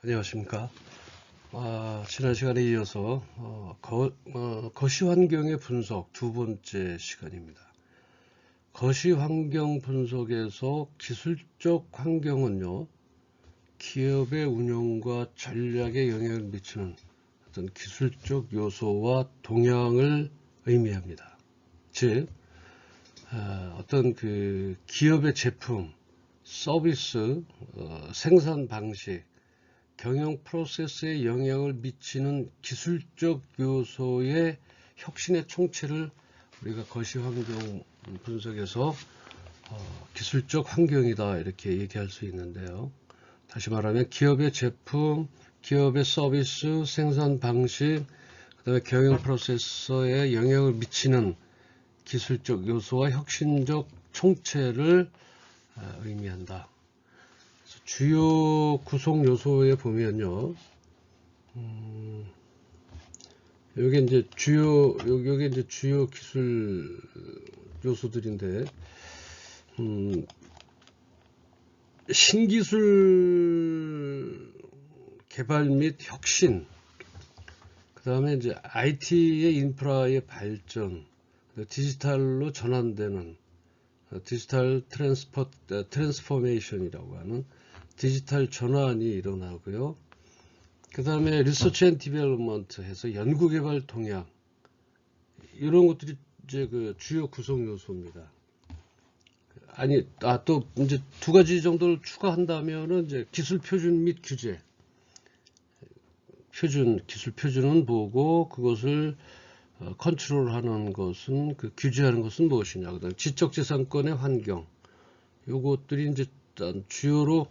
안녕하십니까. 지난 시간에 이어서 거시 환경의 분석 두 번째 시간입니다. 거시 환경 분석에서 기술적 환경은요, 기업의 운영과 전략에 영향을 미치는 어떤 기술적 요소와 동향을 의미합니다. 즉, 어떤 그 기업의 제품, 서비스, 생산 방식, 경영 프로세스에 영향을 미치는 기술적 요소의 혁신의 총체를 우리가 거시 환경 분석에서 기술적 환경이다 이렇게 얘기할 수 있는데요. 다시 말하면 기업의 제품, 기업의 서비스, 생산 방식, 그 다음에 경영 프로세스에 영향을 미치는 기술적 요소와 혁신적 총체를 의미한다. 주요 구성 요소에 보면요, 여기 이제 주요 기술 요소들인데, 신기술 개발 및 혁신, 그 다음에 이제 IT의 인프라의 발전, 디지털로 전환되는 디지털 트랜스포메이션이라고 하는 디지털 전환이 일어나고요. 그 다음에 리서치 앤 디벨롭먼트 해서 연구개발 동향, 이런 것들이 이제 그 주요 구성 요소입니다. 또 이제 두 가지 정도를 추가한다면은 이제 기술 표준 및 규제. 기술 표준은 뭐고, 그것을 컨트롤하는 것은, 규제하는 것은 무엇이냐. 그다음 지적재산권의 환경. 요것들이 이제 주요로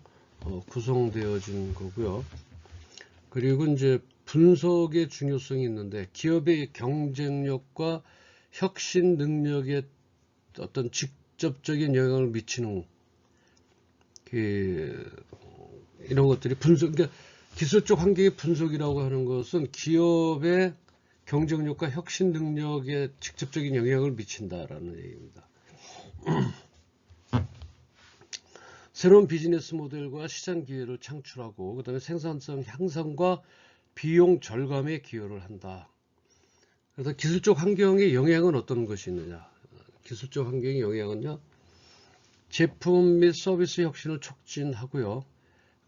구성되어진 거고요. 그리고 이제 분석의 중요성이 있는데, 기업의 경쟁력과 혁신 능력에 어떤 직접적인 영향을 미치는 이런 것들이 그러니까 기술적 환경의 분석이라고 하는 것은 기업의 경쟁력과 혁신 능력에 직접적인 영향을 미친다라는 얘기입니다. 새로운 비즈니스 모델과 시장 기회를 창출하고, 그 다음에 생산성 향상과 비용 절감에 기여를 한다. 그래서 기술적 환경의 영향은 어떤 것이 있느냐. 기술적 환경의 영향은요, 제품 및 서비스 혁신을 촉진하고요.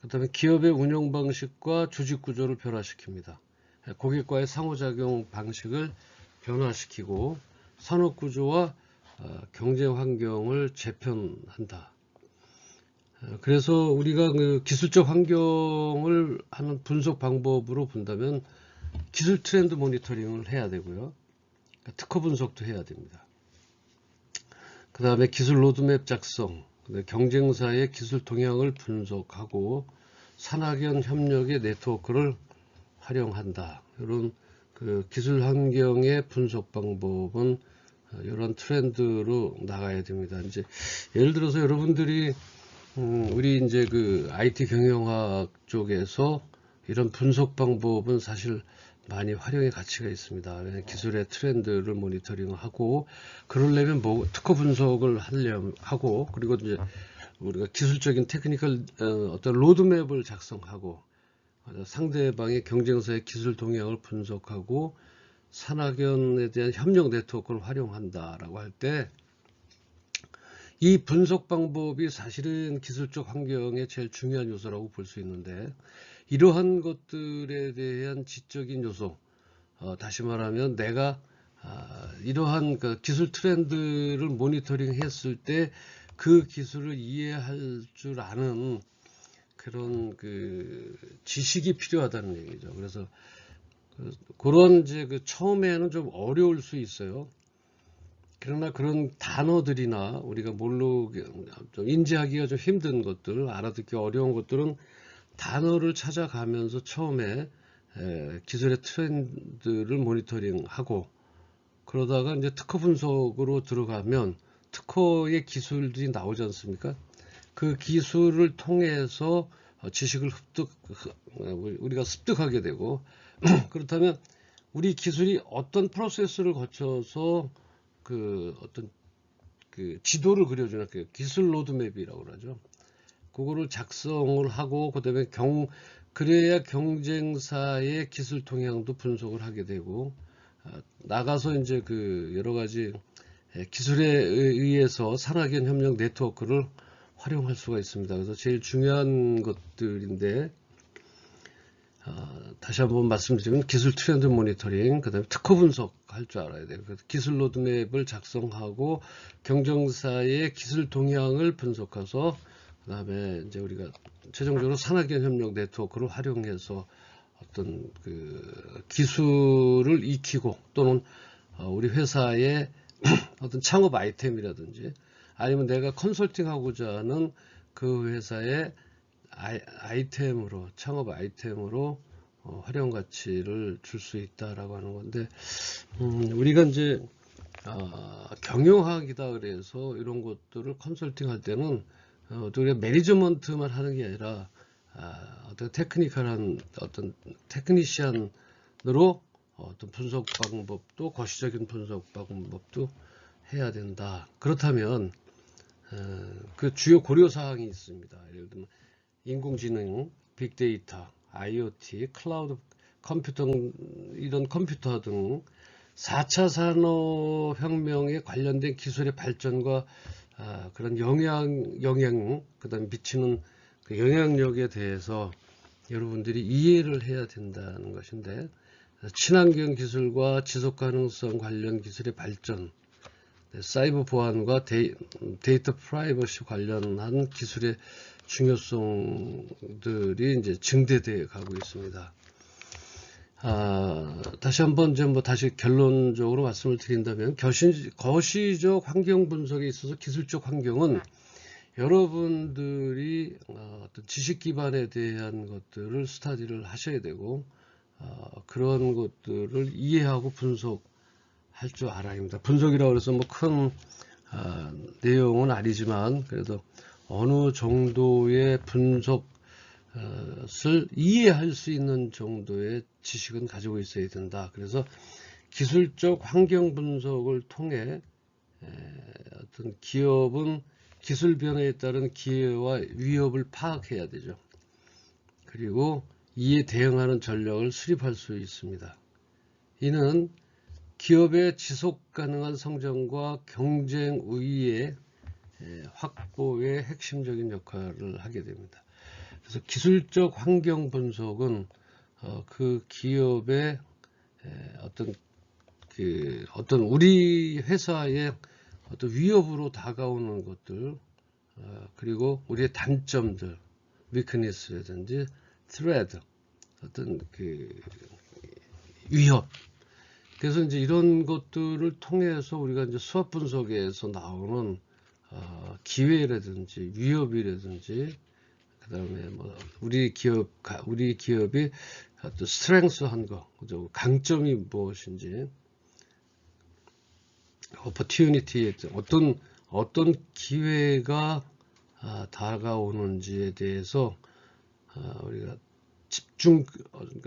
그 다음에 기업의 운영 방식과 조직 구조를 변화시킵니다. 고객과의 상호작용 방식을 변화시키고 산업 구조와 경쟁 환경을 재편한다. 그래서 우리가 그 기술적 환경을 하는 분석 방법으로 본다면 기술 트렌드 모니터링을 해야 되고요. 특허 분석도 해야 됩니다. 그 다음에 기술 로드맵 작성, 경쟁사의 기술 동향을 분석하고 산학연 협력의 네트워크를 활용한다. 이런 그 기술 환경의 분석 방법은 이런 트렌드로 나가야 됩니다. 이제 예를 들어서 여러분들이 우리 이제 그 IT 경영학 쪽에서 이런 분석 방법은 사실 많이 활용의 가치가 있습니다. 기술의 트렌드를 모니터링하고, 그러려면 특허 분석을 하고, 그리고 이제 우리가 기술적인 테크니컬 어떤 로드맵을 작성하고, 상대방의 경쟁사의 기술 동향을 분석하고 산학연에 대한 협력 네트워크를 활용한다라고 할 때, 이 분석 방법이 사실은 기술적 환경의 제일 중요한 요소라고 볼 수 있는데, 이러한 것들에 대한 지적인 요소, 다시 말하면 내가 이러한 그 기술 트렌드를 모니터링 했을 때 그 기술을 이해할 줄 아는 그런 그 지식이 필요하다는 얘기죠. 그래서 그런 이제 처음에는 좀 어려울 수 있어요. 그러나 그런 단어들이나 우리가 좀 인지하기가 좀 힘든 것들, 알아듣기 어려운 것들은 단어를 찾아가면서 처음에 기술의 트렌드를 모니터링하고, 그러다가 이제 특허 분석으로 들어가면 특허의 기술들이 나오지 않습니까? 그 기술을 통해서 지식을 우리가 습득하게 되고, 그렇다면 우리 기술이 어떤 프로세스를 거쳐서 어떤 지도를 그려주는 기술 로드맵이라고 그러죠. 그거를 작성을 하고, 그 다음에 그래야 경쟁사의 기술 동향도 분석을 하게 되고, 나가서 이제 그 여러 가지 기술에 의해서 산학연 협력 네트워크를 활용할 수가 있습니다. 그래서 제일 중요한 것들인데, 다시 한번 말씀드리면 기술 트렌드 모니터링, 그 다음에 특허 분석할 줄 알아야 돼요. 그래서 기술 로드맵을 작성하고 경쟁사의 기술 동향을 분석해서 그 다음에 이제 우리가 최종적으로 산학연 협력 네트워크를 활용해서 어떤 그 기술을 익히고 또는 우리 회사의 어떤 창업 아이템이라든지 아니면 내가 컨설팅하고자 하는 그 회사의 아이템으로 창업 아이템으로 활용 가치를 줄 수 있다라고 하는 건데, 우리가 이제 경영학이다 그래서 이런 것들을 컨설팅 할 때는 우리가 매니지먼트만 하는 게 아니라 어떤 테크니컬한 어떤 테크니시안으로 어떤 분석 방법도 거시적인 분석 방법도 해야 된다. 그렇다면 그 주요 고려 사항이 있습니다. 예를 들면 인공지능, 빅데이터, IoT, 클라우드 컴퓨터, 이런 컴퓨터 등 4차 산업혁명에 관련된 기술의 발전과 그런 영향, 그 다음에 미치는 그 영향력에 대해서 여러분들이 이해를 해야 된다는 것인데, 친환경 기술과 지속가능성 관련 기술의 발전, 사이버 보안과 데이터 프라이버시 관련한 기술의 중요성들이 이제 증대되어 가고 있습니다. 다시 한번 이제 다시 결론적으로 말씀을 드린다면, 거시적 환경 분석에 있어서 기술적 환경은 여러분들이 어떤 지식 기반에 대한 것들을 스터디를 하셔야 되고, 그런 것들을 이해하고 분석할 줄 알아야 합니다. 분석이라고 해서 뭐 큰 내용은 아니지만 그래도 어느 정도의 분석을 이해할 수 있는 정도의 지식은 가지고 있어야 된다. 그래서 기술적 환경 분석을 통해 어떤 기업은 기술 변화에 따른 기회와 위협을 파악해야 되죠. 그리고 이에 대응하는 전략을 수립할 수 있습니다. 이는 기업의 지속 가능한 성장과 경쟁 우위의 확보에 핵심적인 역할을 하게 됩니다. 그래서 기술적 환경 분석은 그 기업의 어떤 우리 회사의 어떤 위협으로 다가오는 것들, 그리고 우리의 단점들, 위크니스라든지 threat, 어떤 그 위협. 그래서 이제 이런 것들을 통해서 우리가 이제 수학 분석에서 나오는 기회라든지 위협이라든지, 그 다음에 뭐 우리 기업이 어떤 스트렝스한 거, 그죠? 강점이 무엇인지, opportunity에 어떤 기회가 다가오는지에 대해서 우리가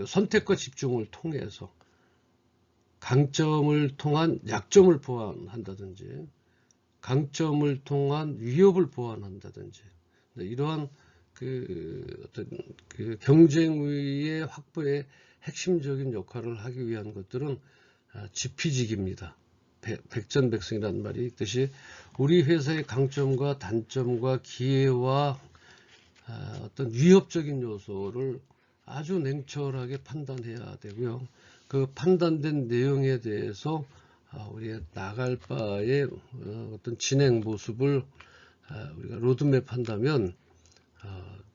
선택과 집중을 통해서 강점을 통한 약점을 보완한다든지, 강점을 통한 위협을 보완한다든지, 이러한 어떤 경쟁 우위의 확보에 핵심적인 역할을 하기 위한 것들은 지피지기입니다. 백전백승이라는 말이 있듯이 우리 회사의 강점과 단점과 기회와 어떤 위협적인 요소를 아주 냉철하게 판단해야 되고요. 그 판단된 내용에 대해서 우리가 나갈 바의 어떤 진행 모습을 우리가 로드맵 한다면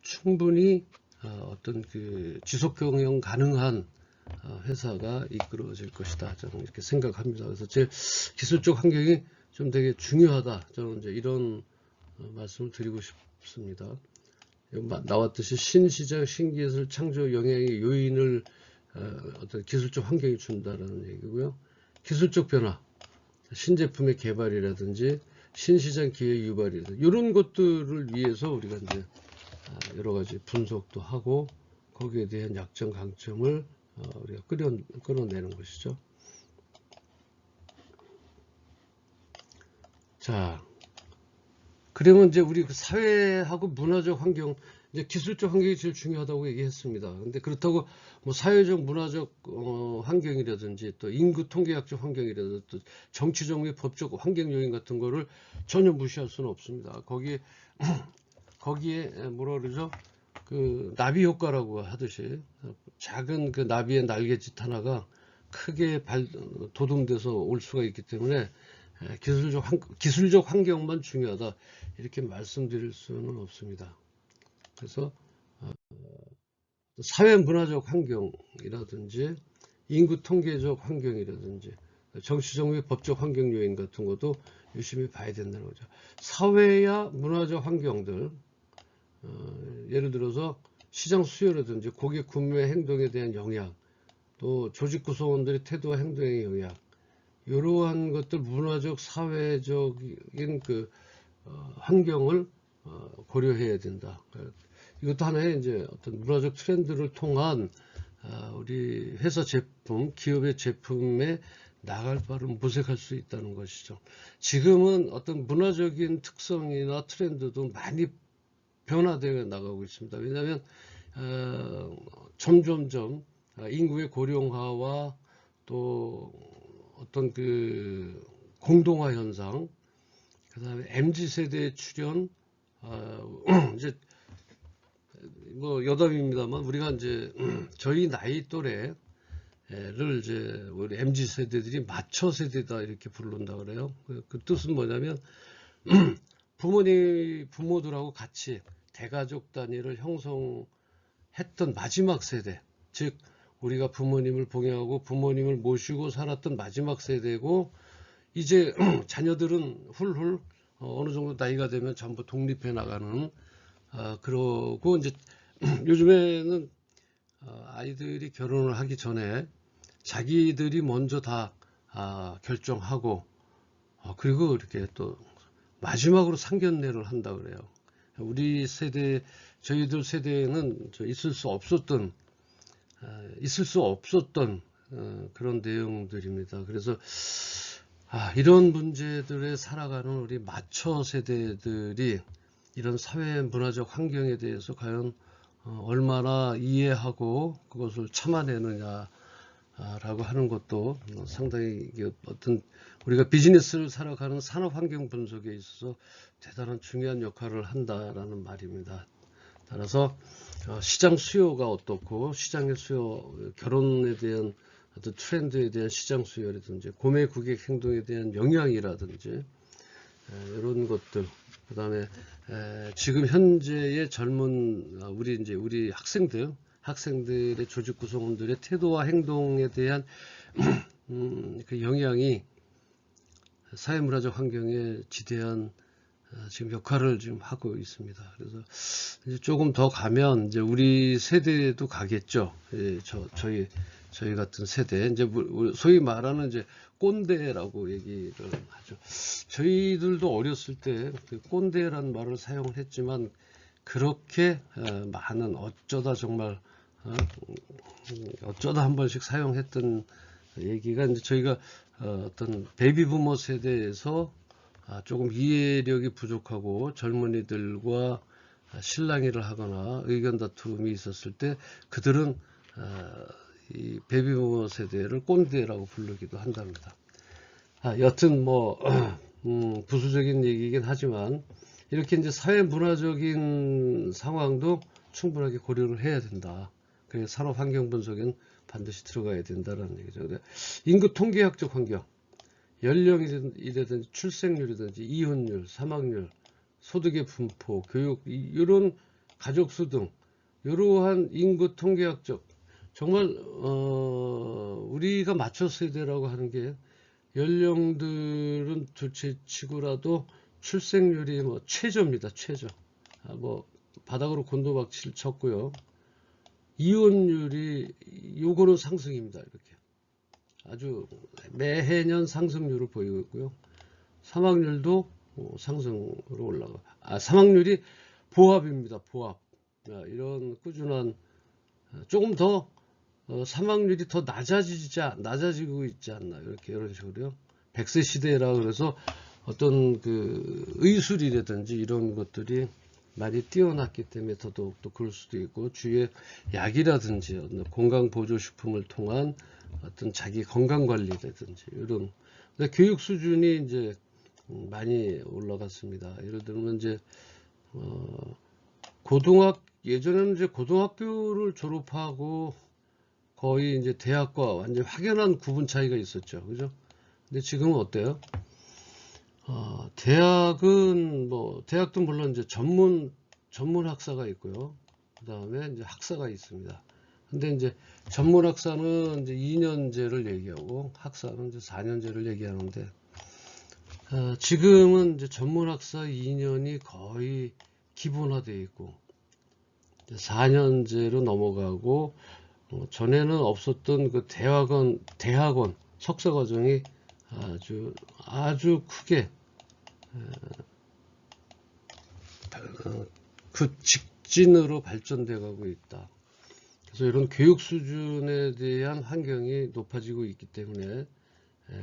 충분히 어떤 그 지속 경영 가능한 회사가 이끌어질 것이다. 저는 이렇게 생각합니다. 그래서 제 기술적 환경이 좀 되게 중요하다. 저는 이제 이런 말씀을 드리고 싶습니다. 나왔듯이 신시장, 신기술 창조 영향의 요인을 어떤 기술적 환경이 준다라는 얘기고요. 기술적 변화, 신제품의 개발이라든지 신시장 기회 유발이라든지 이런 것들을 위해서 우리가 이제 여러 가지 분석도 하고 거기에 대한 약점, 강점을 우리가 끌어내는 것이죠. 자, 그러면 이제 우리 그 사회하고 문화적 환경, 이제 기술적 환경이 제일 중요하다고 얘기했습니다. 근데 그렇다고 뭐 사회적, 문화적 환경이라든지 또 인구 통계학적 환경이라든지 또 정치적 및 법적 환경 요인 같은 거를 전혀 무시할 수는 없습니다. 거기에 뭐라 그러죠? 그 나비 효과라고 하듯이 작은 그 나비의 날갯짓 하나가 크게 도동돼서 올 수가 있기 때문에 기술적 환경만 중요하다 이렇게 말씀드릴 수는 없습니다. 그래서 사회 문화적 환경이라든지 인구 통계적 환경이라든지 정치적 및 법적 환경 요인 같은 것도 유심히 봐야 된다는 거죠. 사회야 문화적 환경들, 예를 들어서 시장 수요라든지 고객 구매 행동에 대한 영향, 또 조직 구성원들의 태도와 행동의 영향, 이러한 것들 문화적 사회적인 그 환경을 고려해야 된다. 이것도 하나의 이제 어떤 문화적 트렌드를 통한 우리 회사 제품, 기업의 제품에 나갈 바를 모색할 수 있다는 것이죠. 지금은 어떤 문화적인 특성이나 트렌드도 많이 변화되어 나가고 있습니다. 왜냐하면 점점점 인구의 고령화와 또 어떤 그 공동화 현상, 그 다음에 MZ 세대의 출현, 이제 뭐 여담입니다만 우리가 이제 저희 나이 또래를 이제 우리 MZ 세대들이 마처 세대다 이렇게 부른다 그래요. 그 뜻은 뭐냐면 부모들하고 같이 대가족 단위를 형성했던 마지막 세대, 즉 우리가 부모님을 봉양하고 부모님을 모시고 살았던 마지막 세대고, 이제 자녀들은 훌훌 어느 정도 나이가 되면 전부 독립해 나가는, 그러고 이제 요즘에는 아이들이 결혼을 하기 전에 자기들이 먼저 다 결정하고, 그리고 이렇게 또 마지막으로 상견례를 한다 그래요. 우리 세대, 저희들 세대에는 있을 수 없었던 그런 내용들입니다. 그래서 이런 문제들에 살아가는 우리 마처 세대들이 이런 사회 문화적 환경에 대해서 과연 얼마나 이해하고 그것을 참아내느냐라고 하는 것도 상당히 어떤 우리가 비즈니스를 살아가는 산업 환경 분석에 있어서 대단한 중요한 역할을 한다라는 말입니다. 따라서 시장 수요가 어떻고, 시장의 수요, 결혼에 대한 어떤 트렌드에 대한 시장 수요라든지 구매 고객 행동에 대한 영향이라든지 이런 것들, 그 다음에 지금 현재의 젊은 우리 학생들의 조직 구성원들의 태도와 행동에 대한 그 영향이 사회문화적 환경에 지대한 지금 역할을 지금 하고 있습니다. 그래서 이제 조금 더 가면 이제 우리 세대도 가겠죠. 저희 같은 세대, 이제 소위 말하는 이제 꼰대라고 얘기를 하죠. 저희들도 어렸을 때 그 꼰대라는 말을 사용을 했지만 그렇게 많은 어쩌다 정말 어쩌다 한 번씩 사용했던 얘기가, 이제 저희가 어떤 베이비부머 세대에서 조금 이해력이 부족하고 젊은이들과 실랑이를 하거나 의견 다툼이 있었을 때 그들은 이 베이비부머 세대를 꼰대라고 부르기도 한답니다. 여튼 뭐 부수적인 얘기이긴 하지만 이렇게 이제 사회 문화적인 상황도 충분하게 고려를 해야 된다. 그래서 산업 환경 분석엔 반드시 들어가야 된다는 얘기죠. 인구 통계학적 환경, 연령이라든지 출생률이든지 이혼율, 사망률, 소득의 분포, 교육, 이런 가족수 등 이러한 인구 통계학적, 정말 우리가 맞춰 세대라고 하는 게 연령들은 둘째치고라도 출생률이 뭐 최저입니다. 최저. 뭐 바닥으로 곤도박질 쳤고요. 이혼율이 요거는 상승입니다. 이렇게 아주 매해년 상승률을 보이고 있고요. 사망률도 상승으로 올라가. 사망률이 보합입니다. 보합. 이런 꾸준한, 조금 더 사망률이 더 낮아지고 있지 않나, 이런 식으로요. 100세 시대라 그래서 어떤 그 의술이라든지 이런 것들이 많이 뛰어났기 때문에 더더욱 또 그럴 수도 있고, 주위에 약이라든지 건강보조식품을 통한 어떤 자기 건강관리라든지 이런 교육 수준이 이제 많이 올라갔습니다. 예를 들면 이제 예전에는 이제 고등학교를 졸업하고 거의 이제 대학과 완전 확연한 구분 차이가 있었죠. 그죠? 근데 지금은 어때요? 대학도 물론 이제 전문 학사가 있고요. 그 다음에 이제 학사가 있습니다. 근데 이제 전문 학사는 이제 2년제를 얘기하고 학사는 이제 4년제를 얘기하는데, 지금은 이제 전문 학사 2년이 거의 기본화되어 있고, 4년제로 넘어가고, 전에는 없었던 그 대학원 석사 과정이 아주 크게 그 직진으로 발전돼 가고 있다. 그래서 이런 교육 수준에 대한 환경이 높아지고 있기 때문에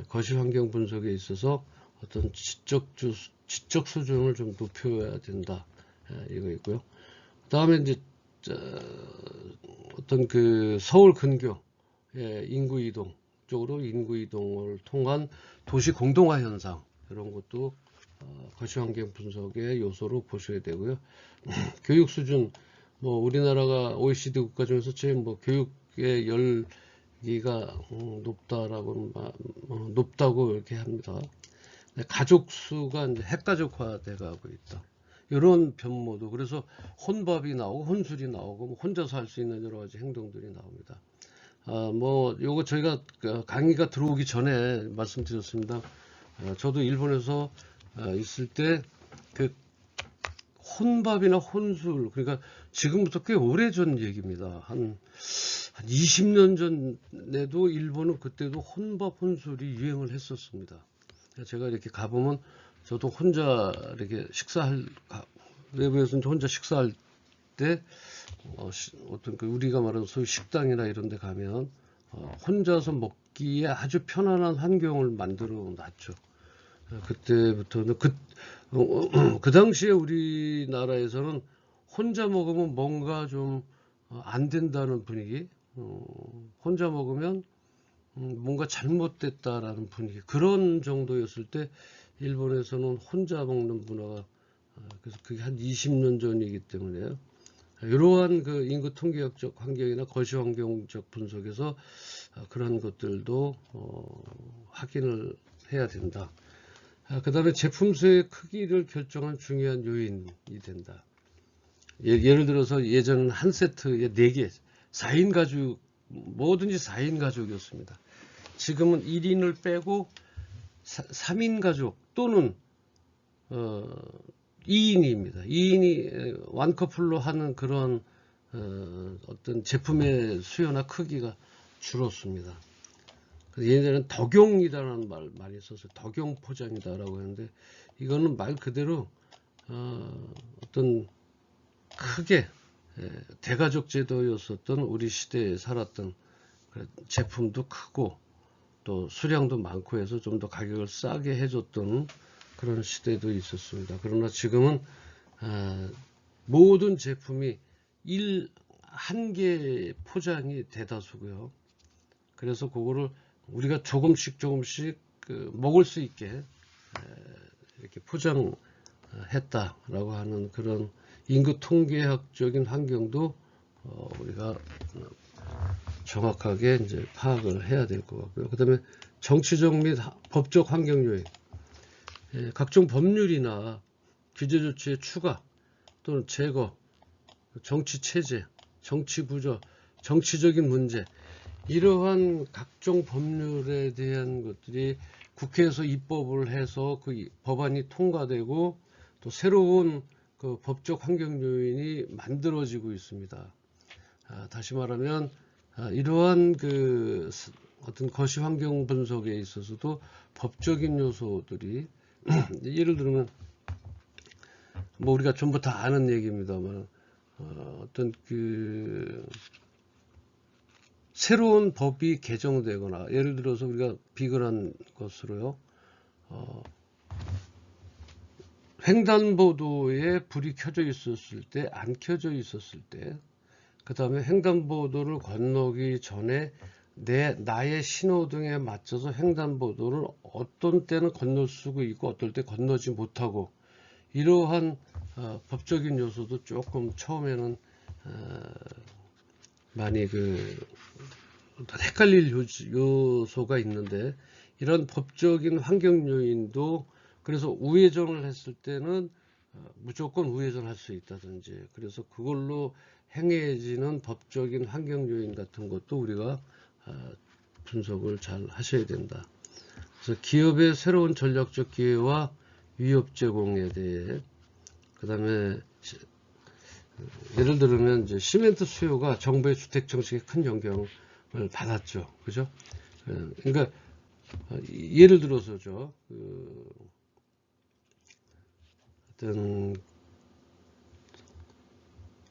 거시 환경 분석에 있어서 어떤 지적 수준을 좀 높여야 된다. 이거 있고요. 그다음에 이제 어떤 그 서울 근교 인구 이동 쪽으로 인구 이동을 통한 도시 공동화 현상, 이런 것도 거시환경 분석의 요소로 보셔야 되고요. 교육 수준, 뭐 우리나라가 OECD 국가 중에서 제일 뭐 교육의 열기가 높다고 이렇게 합니다. 가족 수가 이제 핵가족화돼 가고 있다. 이런 변모도, 그래서 혼밥이 나오고 혼술이 나오고 뭐 혼자서 할 수 있는 여러 가지 행동들이 나옵니다. 뭐 요거 저희가 강의가 들어오기 전에 말씀드렸습니다. 저도 일본에서 있을 때 그 혼밥이나 혼술, 그러니까 지금부터 꽤 오래전 얘기입니다. 한 20년 전에도 일본은 그때도 혼밥 혼술이 유행을 했었습니다. 제가 이렇게 가보면 저도 혼자 이렇게 외부에서는 혼자 식사할 때 어떤 그 우리가 말하는 소위 식당이나 이런 데 가면 혼자서 먹기에 아주 편안한 환경을 만들어 놨죠. 그때부터는 그 당시에 우리나라에서는 혼자 먹으면 뭔가 좀 안 된다는 분위기, 혼자 먹으면 뭔가 잘못됐다라는 분위기, 그런 정도였을 때 일본에서는 혼자 먹는 문화가, 그래서 그게 한 20년 전이기 때문에요. 이러한 그 인구 통계학적 환경이나 거시 환경적 분석에서 그런 것들도 확인을 해야 된다. 그 다음에 제품 수의 크기를 결정한 중요한 요인이 된다. 예를 들어서 예전은 한 세트에 4개, 4인 가족, 뭐든지 4인 가족이었습니다. 지금은 1인을 빼고 3인 가족 또는 2인입니다. 2인이 원커플로 하는 그런 어떤 제품의 수요나 크기가 줄었습니다. 예전에는 덕용이다라는 말 많이 썼어요. 덕용 포장이다라고 했는데, 이거는 말 그대로 어떤 크게 대가족 제도였었던 우리 시대에 살았던, 제품도 크고 또 수량도 많고 해서 좀 더 가격을 싸게 해줬던 그런 시대도 있었습니다. 그러나 지금은 모든 제품이 한 개 포장이 대다수고요. 그래서 그거를 우리가 조금씩 먹을 수 있게 이렇게 포장했다라고 하는 그런 인구 통계학적인 환경도 우리가 정확하게 이제 파악을 해야 될 것 같고요. 그 다음에 정치적 및 법적 환경 요인, 각종 법률이나 규제 조치의 추가 또는 제거, 정치 체제, 정치 부조, 정치적인 문제, 이러한 각종 법률에 대한 것들이 국회에서 입법을 해서 그 법안이 통과되고 또 새로운 그 법적 환경 요인이 만들어지고 있습니다. 다시 말하면 이러한 그 어떤 거시 환경 분석에 있어서도 법적인 요소들이 예를 들면 뭐 우리가 전부 다 아는 얘기입니다만 어떤 그 새로운 법이 개정되거나, 예를 들어서 우리가 비근한 것으로요, 횡단보도에 불이 켜져 있었을 때, 안 켜져 있었을 때, 그 다음에 횡단보도를 건너기 전에 나의 신호등에 맞춰서 횡단보도를 어떤 때는 건널 수가 있고 어떨 때 건너지 못하고, 이러한 법적인 요소도 조금 처음에는 많이 헷갈릴 요소가 있는데, 이런 법적인 환경 요인도, 그래서 우회전을 했을 때는 무조건 우회전할 수 있다든지, 그래서 그걸로 행해지는 법적인 환경 요인 같은 것도 우리가 분석을 잘 하셔야 된다. 그래서 기업의 새로운 전략적 기회와 위협 제공에 대해, 그 다음에 예를 들면 이제 시멘트 수요가 정부의 주택 정책에 큰 영향을 받았죠. 그죠? 그러니까 예를 들어서죠. 어떤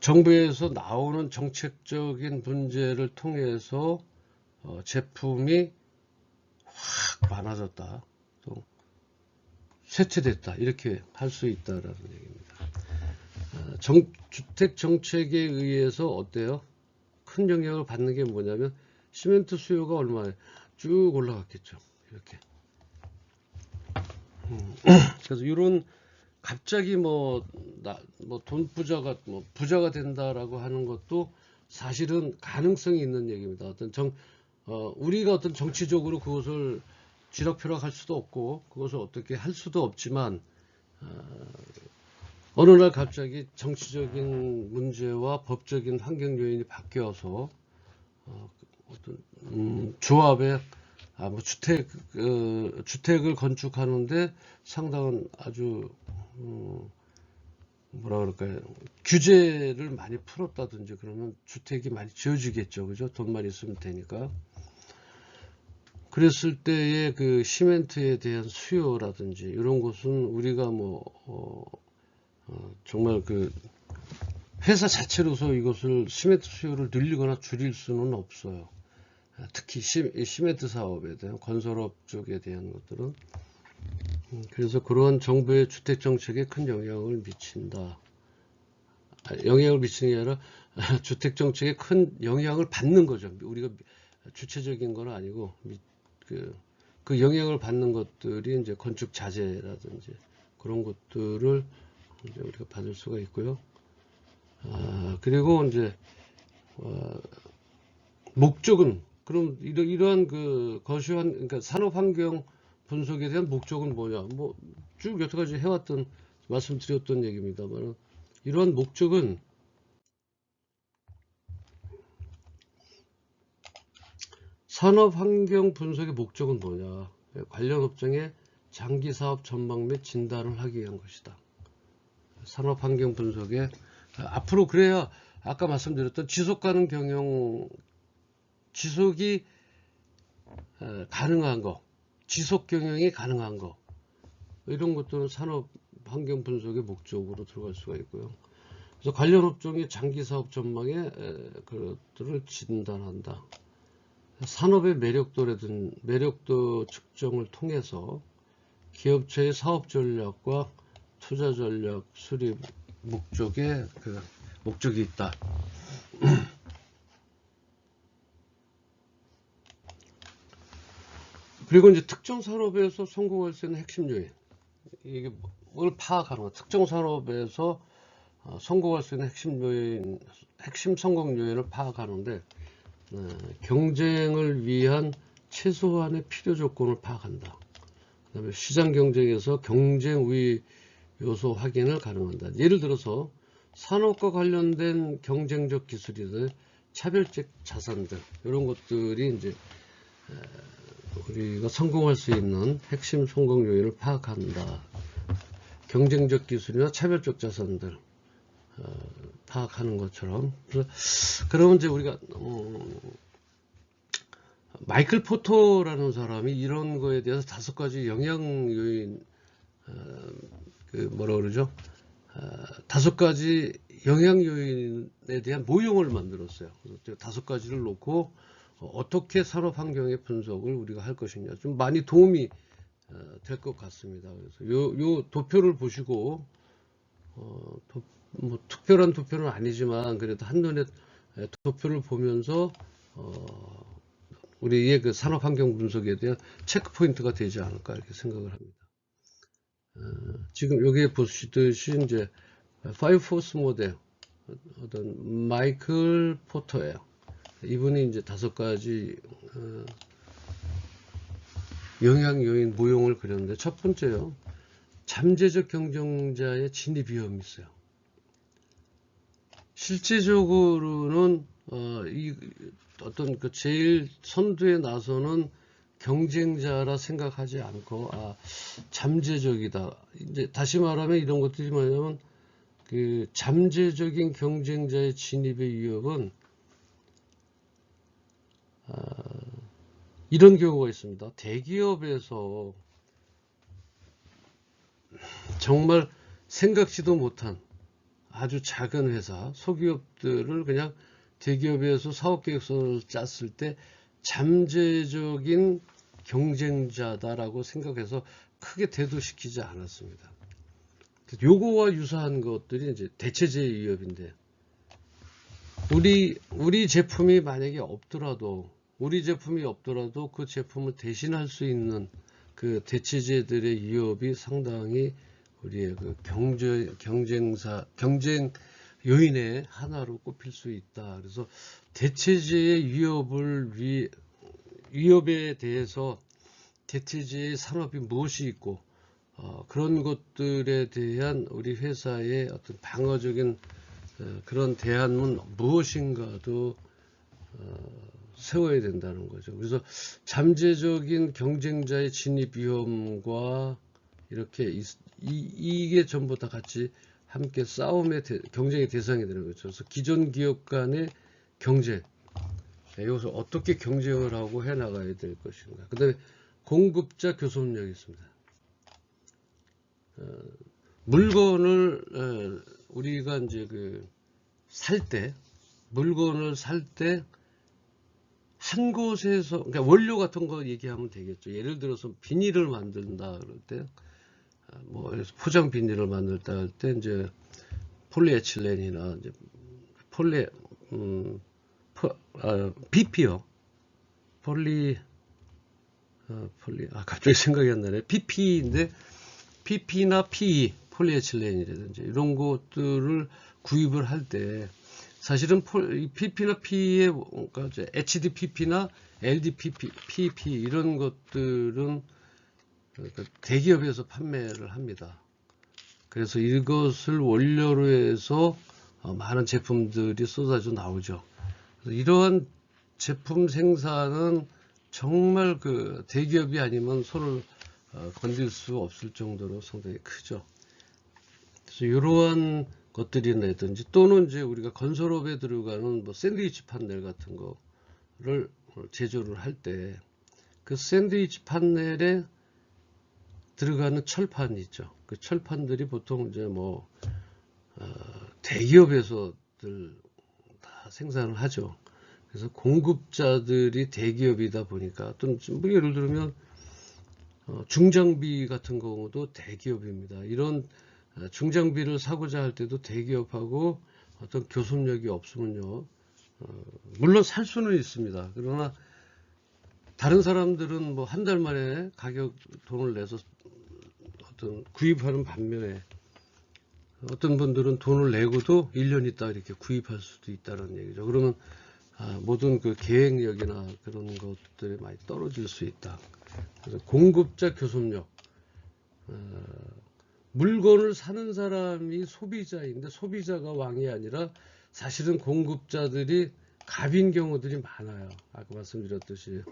정부에서 나오는 정책적인 문제를 통해서 제품이 확 많아졌다, 또 쇠퇴됐다, 이렇게 할 수 있다라는 얘기입니다. 주택 정책에 의해서 어때요? 큰 영향을 받는 게 뭐냐면 시멘트 수요가 얼마에 쭉 올라갔겠죠. 이렇게. 그래서 이런 갑자기 돈 부자가 된다라고 하는 것도 사실은 가능성이 있는 얘기입니다. 우리가 어떤 정치적으로 그것을 쥐락펴락할 수도 없고 그것을 어떻게 할 수도 없지만, 어느 날 갑자기 정치적인 문제와 법적인 환경 요인이 바뀌어서 어떤 조합에 주택을 건축하는데 상당한 아주 뭐라 그럴까요? 규제를 많이 풀었다든지 그러면 주택이 많이 지어지겠죠. 그죠? 돈만 있으면 되니까. 그랬을 때의 그 시멘트에 대한 수요라든지 이런 것은 우리가 정말 회사 자체로서 이것을 시멘트 수요를 늘리거나 줄일 수는 없어요. 특히 시멘트 사업에 대한 건설업 쪽에 대한 것들은. 그래서 그러한 정부의 주택 정책에 큰 영향을 미친다. 영향을 미치는 게 아니라 주택 정책에 큰 영향을 받는 거죠. 우리가 주체적인 건 아니고 그 영향을 받는 것들이 이제 건축 자재라든지 그런 것들을 이제 우리가 받을 수가 있고요. 그리고 이제 목적은, 그럼 이러한 그러니까 산업 환경 분석에 대한 목적은 뭐냐? 쭉 여태까지 해왔던 말씀드렸던 얘기입니다만, 이러한 목적은 산업 환경 분석의 목적은 뭐냐? 관련 업종의 장기 사업 전망 및 진단을 하기 위한 것이다. 산업 환경 분석에 앞으로 그래야 아까 말씀드렸던 지속 가능 경영, 지속이 가능한 거, 지속 경영이 가능한 거, 이런 것들은 산업 환경 분석의 목적으로 들어갈 수가 있고요. 그래서 관련 업종의 장기 사업 전망에 그것들을 진단한다. 산업의 매력도 측정을 통해서 기업체의 사업 전략과 투자 전략 수립 목적이 있다. 그리고 이제 특정 산업에서 성공할 수 있는 핵심 요인, 이게 뭘 파악하는 거야. 특정 산업에서 성공할 수 있는 핵심 성공 요인을 파악하는데, 경쟁을 위한 최소한의 필요 조건을 파악한다. 그 다음에 시장 경쟁에서 경쟁 우위 요소 확인을 가능한다. 예를 들어서 산업과 관련된 경쟁적 기술이든 차별적 자산들, 이런 것들이 이제 우리가 성공할 수 있는 핵심 성공 요인을 파악한다. 경쟁적 기술이나 차별적 자산들 파악하는 것처럼. 그러면 이제 우리가 마이클 포터라는 사람이 이런 거에 대해서 5가지 영향 요인, 뭐라 그러죠? 5가지 영향 요인에 대한 모형을 만들었어요. 그래서 5가지를 놓고 어떻게 산업 환경의 분석을 우리가 할 것이냐, 좀 많이 도움이 될 것 같습니다. 그래서 요 도표를 보시고 뭐 특별한 도표는 아니지만 그래도 한눈에 도표를 보면서 우리의 그 산업 환경 분석에 대한 체크 포인트가 되지 않을까 이렇게 생각을 합니다. 지금 여기에 보시듯이 이제 파이브포스 모델 어떤 마이클 포터예요. 이분이 이제 5가지 영향 요인 모형을 그렸는데 첫 번째요. 잠재적 경쟁자의 진입 위험이 있어요. 실제적으로는 어떤 그 제일 선두에 나서는 경쟁자라 생각하지 않고 잠재적이다. 이제 다시 말하면 이런 것들이 뭐냐면 그 잠재적인 경쟁자의 진입의 위협은 이런 경우가 있습니다. 대기업에서 정말 생각지도 못한 아주 작은 회사, 소기업들을 그냥 대기업에서 사업계획서를 짰을 때 잠재적인 경쟁자다라고 생각해서 크게 대두시키지 않았습니다. 요거와 유사한 것들이 이제 대체제의 위협인데, 우리 제품이 만약에 없더라도, 그 제품을 대신할 수 있는 그 대체제들의 위협이 상당히 우리의 그 경쟁 요인의 하나로 꼽힐 수 있다. 그래서 대체제의 위협에 대해서 대체제의 산업이 무엇이 있고, 그런 것들에 대한 우리 회사의 어떤 방어적인 그런 대안은 무엇인가도 세워야 된다는 거죠. 그래서 잠재적인 경쟁자의 진입 위험과 이렇게 이게 전부 다 같이 함께 경쟁의 대상이 되는 거죠. 그래서 기존 기업 간의 경쟁, 이것을 어떻게 경쟁을 하고 해나가야 될 것인가. 그 다음에 공급자 교섭력이 있습니다. 물건을 우리가 이제 물건을 살 때 한 곳에서, 그러니까 원료 같은 거 얘기하면 되겠죠. 예를 들어서 비닐을 만든다 그럴 때, 포장 비닐을 만들다 할 때 이제 폴리에틸렌이나 이제 BP요. 갑자기 생각이 안 나네. PP인데 PP나 PE, 폴리에틸렌이라든지 이런 것들을 구입을 할 때 사실은 PP나 PE의 그러니까 HDPP나 LDPP 이런 것들은 대기업에서 판매를 합니다. 그래서 이것을 원료로 해서 많은 제품들이 쏟아져 나오죠. 그래서 이러한 제품 생산은 정말 그 대기업이 아니면 손을 건들 수 없을 정도로 상당히 크죠. 그래서 이러한 것들이라든지 또는 이제 우리가 건설업에 들어가는 샌드위치 판넬 같은 거를 제조를 할 때 그 샌드위치 판넬에 들어가는 철판이 있죠. 그 철판들이 보통 이제 대기업에서들 다 생산을 하죠. 그래서 공급자들이 대기업이다 보니까 또는 예를 들면 중장비 같은 경우도 대기업입니다. 이런 중장비를 사고자 할 때도 대기업하고 어떤 교섭력이 없으면요, 물론 살 수는 있습니다. 그러나 다른 사람들은 한 달 만에 돈을 내서 어떤 구입하는 반면에 어떤 분들은 돈을 내고도 1년 있다 이렇게 구입할 수도 있다는 얘기죠. 그러면 모든 그 계획력이나 그런 것들이 많이 떨어질 수 있다. 그래서 공급자 교섭력, 물건을 사는 사람이 소비자인데 소비자가 왕이 아니라 사실은 공급자들이 갑인 경우들이 많아요. 아까 말씀드렸듯이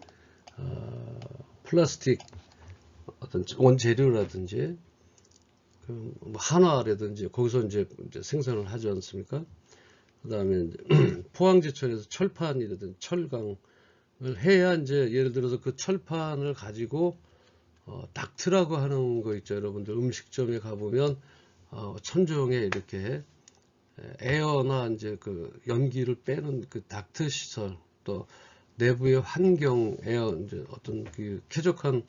플라스틱 어떤 원재료라든지 한화라든지 거기서 이제 생산을 하지 않습니까? 그 다음에 포항제철에서 철판이라든지 철강을 해야 이제 예를 들어서 그 철판을 가지고 닥트라고 하는 거 있죠. 여러분들 음식점에 가보면 천정에 이렇게 에어나 이제 그 연기를 빼는 그 닥트 시설, 또 내부의 환경 에어 이제 어떤 그 쾌적한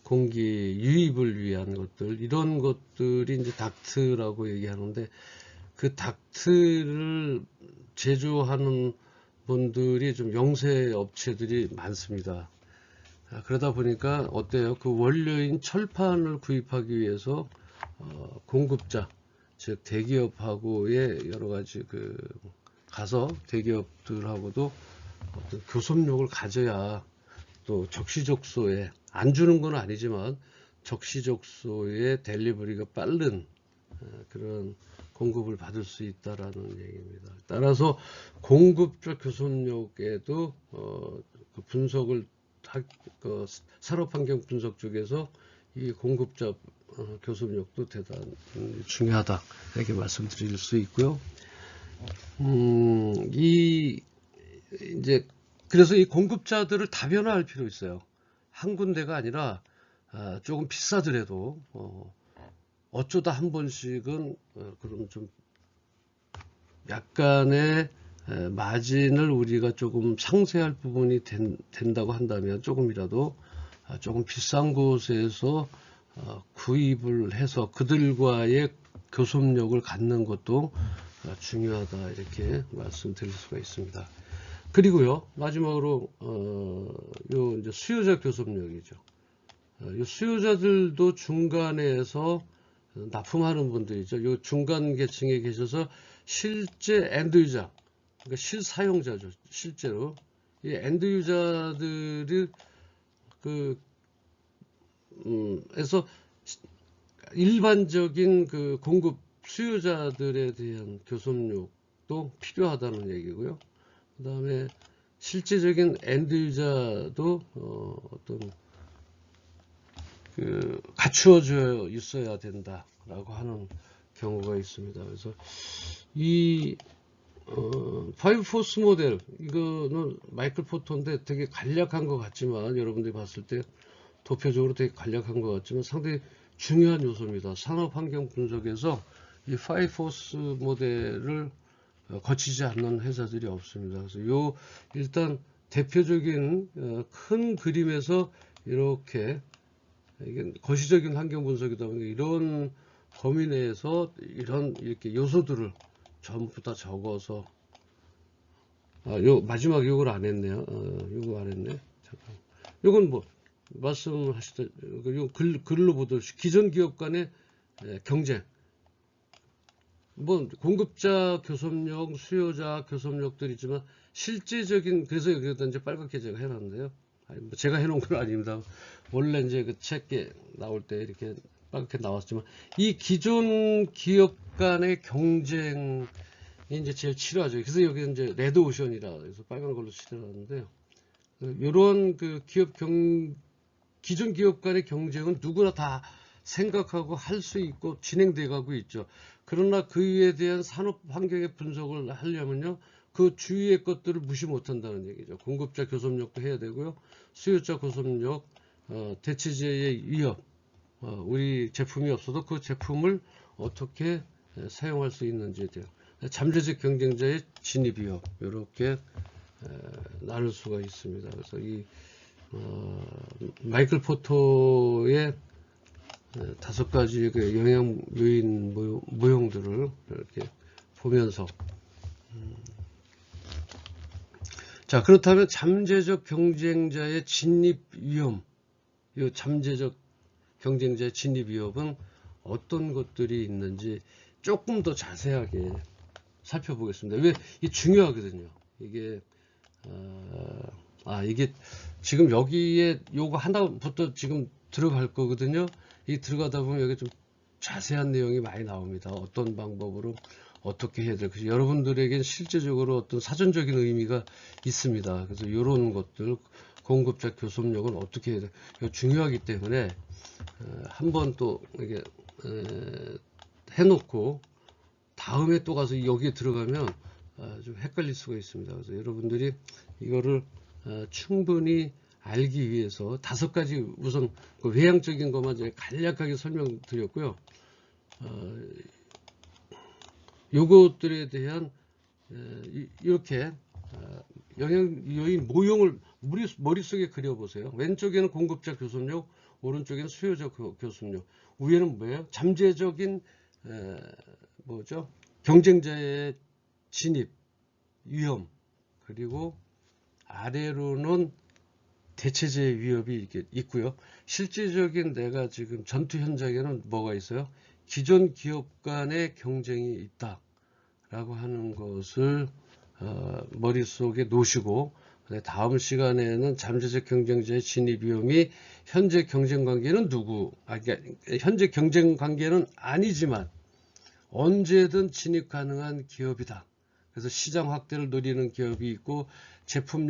공기 유입을 위한 것들, 이런 것들이 이제 닥트라고 얘기하는데, 그 닥트를 제조하는 분들이 좀 영세 업체들이 많습니다. 그러다 보니까 어때요? 그 원료인 철판을 구입하기 위해서 공급자, 즉 대기업하고의 여러 가지 가서 대기업들하고도 어떤 교섭력을 가져야 또 적시적소에, 안 주는 건 아니지만 적시적소에 델리버리가 빠른 그런 공급을 받을 수 있다라는 얘기입니다. 따라서 공급자 교섭력에도 그 분석을 산업환경 분석 쪽에서 이 공급자 교섭력도 대단히 중요하다, 이렇게 말씀드릴 수 있고요. 이제 그래서 이 공급자들을 다변화할 필요 있어요. 한 군데가 아니라 조금 비싸더라도 어쩌다 한 번씩은 그럼 좀 약간의 마진을 우리가 조금 상쇄할 부분이 된다고 한다면 조금이라도 조금 비싼 곳에서 구입을 해서 그들과의 교섭력을 갖는 것도 중요하다, 이렇게 말씀드릴 수가 있습니다. 그리고요, 마지막으로 요 이제 수요자 교섭력이죠. 요 수요자들도 중간에서 납품하는 분들이죠. 요 중간 계층에 계셔서 실제 엔드유저, 그러니까 실사용자죠. 실제로 이 엔드유저들이 에서 일반적인 그 공급 수요자들에 대한 교섭력도 필요하다는 얘기고요. 그 다음에 실제적인 엔드유저도 어떤 갖추어져 있어야 된다라고 하는 경우가 있습니다. 그래서 이 5포스 모델, 이거는 마이클 포터인데 되게 간략한 것 같지만, 여러분들이 봤을 때 도표적으로 되게 간략한 것 같지만 상당히 중요한 요소입니다. 산업환경 분석에서 이 5포스 모델을 거치지 않는 회사들이 없습니다. 그래서 일단 대표적인 큰 그림에서 이렇게, 이게 거시적인 환경 분석이다 보니까 이런 범위 내에서 이렇게 요소들을 전부 다 적어서, 마지막 요걸 안 했네요. 요거 안 했네. 잠깐. 요건 뭐 말씀하시다, 요 글로 보듯이 기존 기업 간의 경쟁, 뭐 공급자 교섭력, 수요자 교섭력들이지만 실제적인, 그래서 여기다 이제 빨갛게 제가 해놨는데요. 뭐 제가 해놓은 건 아닙니다. 원래 이제 그 책에 나올 때 이렇게 빨갛게 나왔지만, 이 기존 기업 간의 경쟁이 이제 제일 치료하죠. 그래서 여기 이제 레드 오션이라 해서 빨간 걸로 칠해놨는데요. 이런 그 기존 기업 간의 경쟁은 누구나 다 생각하고 할 수 있고 진행돼 가고 있죠. 그러나 그에 대한 산업 환경의 분석을 하려면요, 그 주위의 것들을 무시 못한다는 얘기죠. 공급자 교섭력도 해야 되고요, 수요자 교섭력, 대체제의 위협, 우리 제품이 없어도 그 제품을 어떻게 사용할 수 있는지에 대한 잠재적 경쟁자의 진입 위협, 이렇게 나눌 수가 있습니다. 그래서 이 마이클 포터의 5가지의 그 영향 요인 모형들을 이렇게 보면서, 자, 그렇다면 잠재적 경쟁자의 진입 위험, 이 잠재적 경쟁자의 진입 위협은 어떤 것들이 있는지 조금 더 자세하게 살펴보겠습니다. 왜 이게 중요하거든요. 이게 이게 지금 여기에 요거 하나부터 지금 들어갈 거거든요. 이 들어가다 보면 여기 좀 자세한 내용이 많이 나옵니다. 어떤 방법으로 어떻게 해야 될지, 여러분들에겐 실제적으로 어떤 사전적인 의미가 있습니다. 그래서 이런 것들, 공급자 교섭력은 어떻게 해야 돼, 이거 중요하기 때문에 한번 또 이게 해놓고 다음에 또 가서 여기에 들어가면 좀 헷갈릴 수가 있습니다. 그래서 여러분들이 이거를 충분히 알기 위해서 5가지 우선 그 외향적인 것만 이제 간략하게 설명드렸고요. 요것들에 대한 이렇게 영향 요인 모형을 머릿속에 그려보세요. 왼쪽에는 공급자 교섭력, 오른쪽엔 수요적 교섭력, 위에는 뭐예요? 잠재적인 뭐죠? 경쟁자의 진입, 위험, 그리고 아래로는 대체제의 위협이 이렇게 있고요. 실제적인 내가 지금 전투 현장에는 뭐가 있어요? 기존 기업 간의 경쟁이 있다라고 하는 것을 머릿속에 놓으시고, 다음 시간에는 잠재적 경쟁자의 진입 위험이 현재 경쟁 관계는 그러니까 현재 경쟁 관계는 아니지만 언제든 진입 가능한 기업이다. 그래서 시장 확대를 노리는 기업이 있고, 제품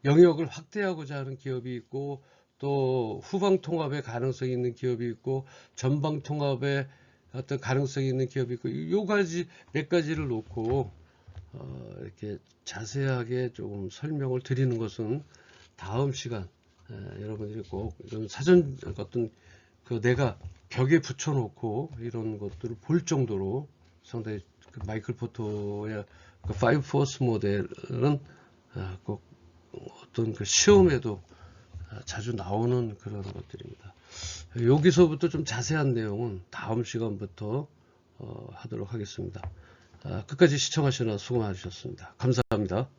영역을 확대하고자 하는 기업이 있고, 또 후방 통합의 가능성이 있는 기업이 있고, 전방 통합의 어떤 가능성이 있는 기업이 있고, 몇 가지를 놓고 이렇게 자세하게 조금 설명을 드리는 것은 다음 시간 여러분들이 꼭 이런 사전 어떤 내가 벽에 붙여놓고 이런 것들을 볼 정도로 상당히 마이클 포터의 그 5포스 모델은 꼭 어떤 시험에도 자주 나오는 그런 것들입니다. 여기서부터 좀 자세한 내용은 다음 시간부터 하도록 하겠습니다. 끝까지 시청하시느라 수고 많으셨습니다. 감사합니다.